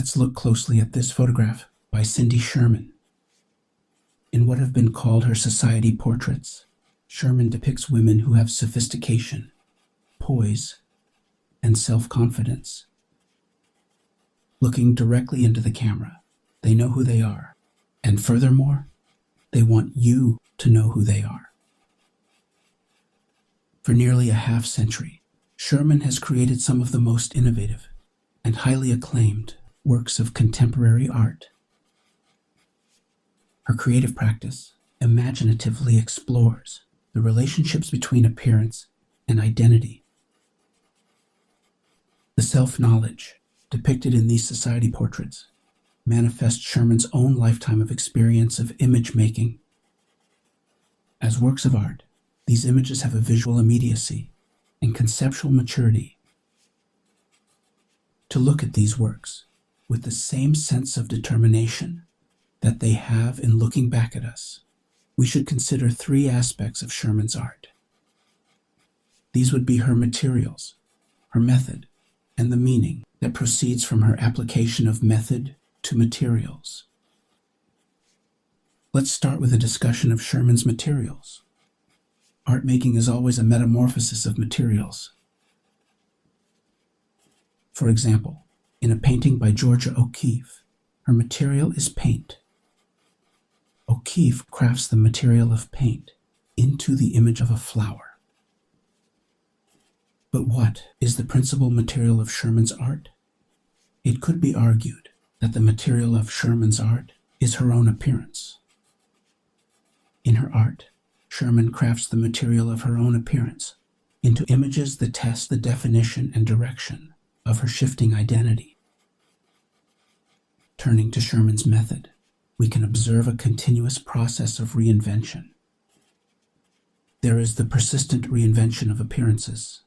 Let's look closely at this photograph by Cindy Sherman. In what have been called her society portraits, Sherman depicts women who have sophistication, poise, and self-confidence. Looking directly into the camera, they know who they are, and furthermore, they want you to know who they are. For nearly a half-century, Sherman has created some of the most innovative and highly acclaimed works of contemporary art. Her creative practice imaginatively explores the relationships between appearance and identity. The self-knowledge depicted in these society portraits manifests Sherman's own lifetime of experience of image making. As works of art, these images have a visual immediacy and conceptual maturity. To look at these works with the same sense of determination that they have in looking back at us, we should consider three aspects of Sherman's art. These would be her materials, her method, and the meaning that proceeds from her application of method to materials. Let's start with a discussion of Sherman's materials. Art making is always a metamorphosis of materials. For example, in a painting by Georgia O'Keeffe, her material is paint. O'Keeffe crafts the material of paint into the image of a flower. But what is the principal material of Sherman's art? It could be argued that the material of Sherman's art is her own appearance. In her art, Sherman crafts the material of her own appearance into images that test the definition and direction of her shifting identity. Turning to Sherman's method, we can observe a continuous process of reinvention. There is the persistent reinvention of appearances,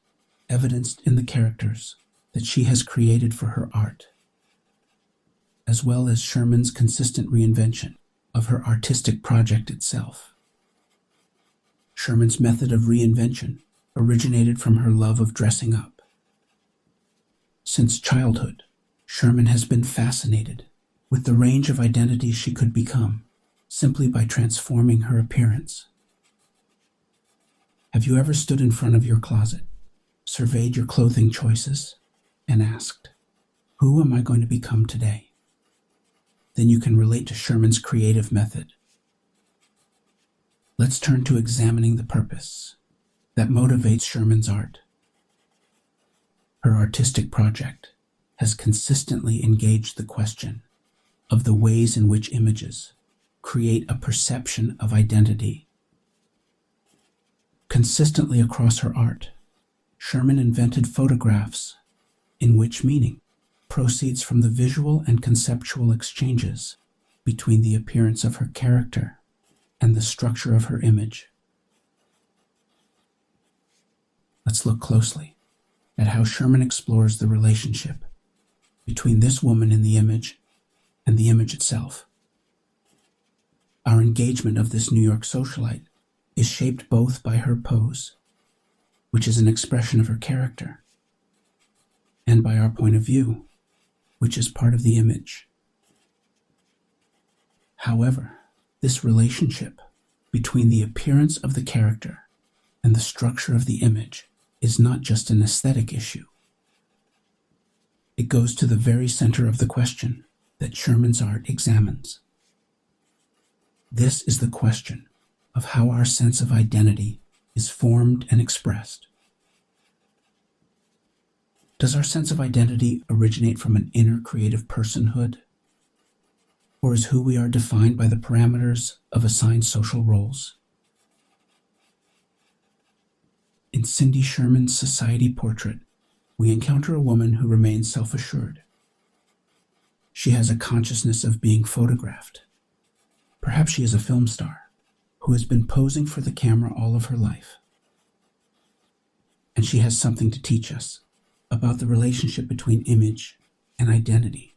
evidenced in the characters that she has created for her art, as well as Sherman's consistent reinvention of her artistic project itself. Sherman's method of reinvention originated from her love of dressing up. Since childhood, Sherman has been fascinated with the range of identities she could become simply by transforming her appearance. Have you ever stood in front of your closet, surveyed your clothing choices, and asked, "Who am I going to become today?" Then you can relate to Sherman's creative method. Let's turn to examining the purpose that motivates Sherman's art. Her artistic project has consistently engaged the question of the ways in which images create a perception of identity. Consistently across her art, Sherman invented photographs in which meaning proceeds from the visual and conceptual exchanges between the appearance of her character and the structure of her image. Let's look closely at how Sherman explores the relationship between this woman in the image and the image itself. Our engagement of this New York socialite is shaped both by her pose, which is an expression of her character, and by our point of view, which is part of the image. However, this relationship between the appearance of the character and the structure of the image is not just an aesthetic issue. It goes to the very center of the question that Sherman's art examines. This is the question of how our sense of identity is formed and expressed. Does our sense of identity originate from an inner creative personhood? Or is who we are defined by the parameters of assigned social roles? In Cindy Sherman's society portrait, we encounter a woman who remains self-assured. She has a consciousness of being photographed. Perhaps she is a film star who has been posing for the camera all of her life. And she has something to teach us about the relationship between image and identity.